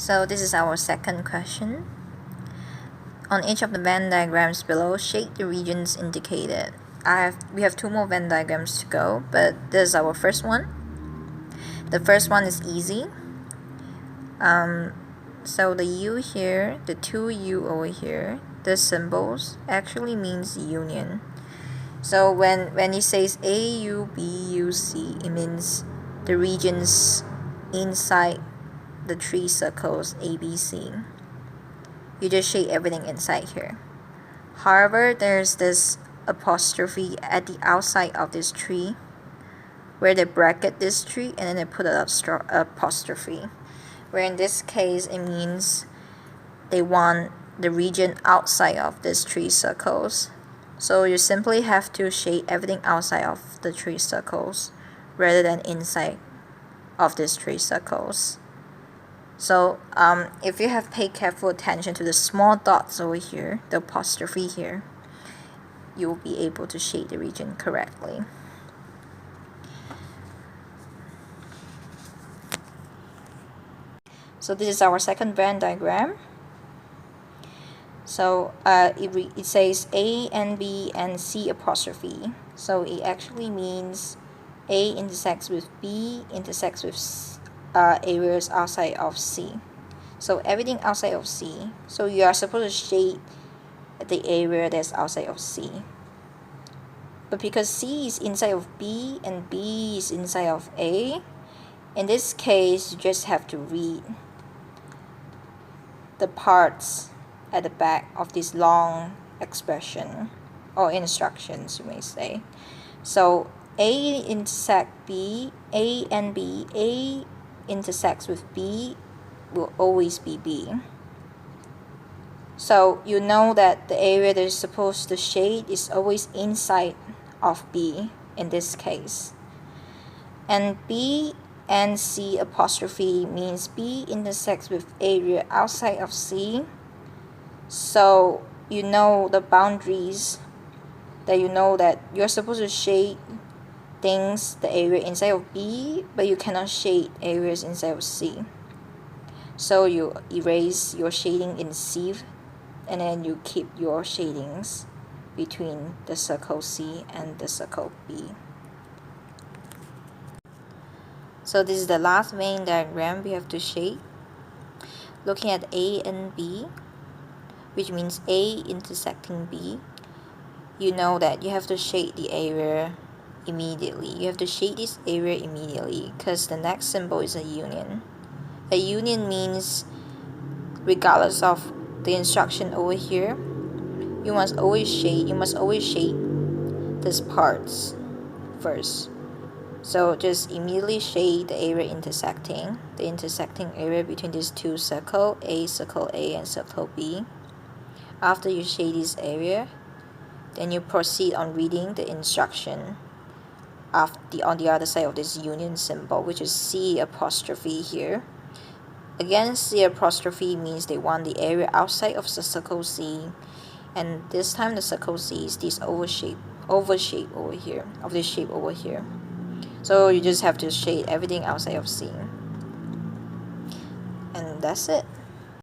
So this is our second question. On each of the Venn diagrams below, shade the regions indicated. We have two more Venn diagrams to go, but this is our first one. The first one is easy. So the U here, the two U over here, the symbols actually means union. So when it says A, U, B, U, C, it means the regions inside the three circles A, B, C. You just shade everything inside here. However, there's this apostrophe at the outside of this tree where they bracket this tree and then they put an apostrophe, where in this case it means they want the region outside of these three circles. So you simply have to shade everything outside of the three circles rather than inside of these three circles. So if you have paid careful attention to the small dots over here, the apostrophe here, you will be able to shade the region correctly. So this is our second Venn diagram. So it says A and B and C apostrophe. So it actually means A intersects with B intersects with areas outside of C. So everything outside of C. So you are supposed to shade the area that's outside of C. But because C is inside of B and B is inside of A, in this case you just have to read the parts at the back of this long expression or instructions, you may say. So A intersect B, A and B, A intersects with B will always be B. So you know that the area that is supposed to shade is always inside of B in this case. And B and C apostrophe means B intersects with area outside of C. So you know the boundaries, that you know that you're supposed to shade things, the area inside of B, but you cannot shade areas inside of C. So you erase your shading in C and then you keep your shadings between the circle C and the circle B. So this is the last Venn diagram we have to shade. Looking at A and B, which means A intersecting B, you know that you have to shade the area immediately. You have to shade this area immediately because the next symbol is a union. A union means regardless of the instruction over here, you must always shade these parts first. So just immediately shade the area intersecting, the intersecting area between these two circles, circle A and circle B. After you shade this area, then you proceed on reading the instruction on the other side of this union symbol, which is C apostrophe here. Again, C apostrophe means they want the area outside of the circle C, and this time the circle C is this oval shape over here, of this shape over here. So you just have to shade everything outside of C. And that's it.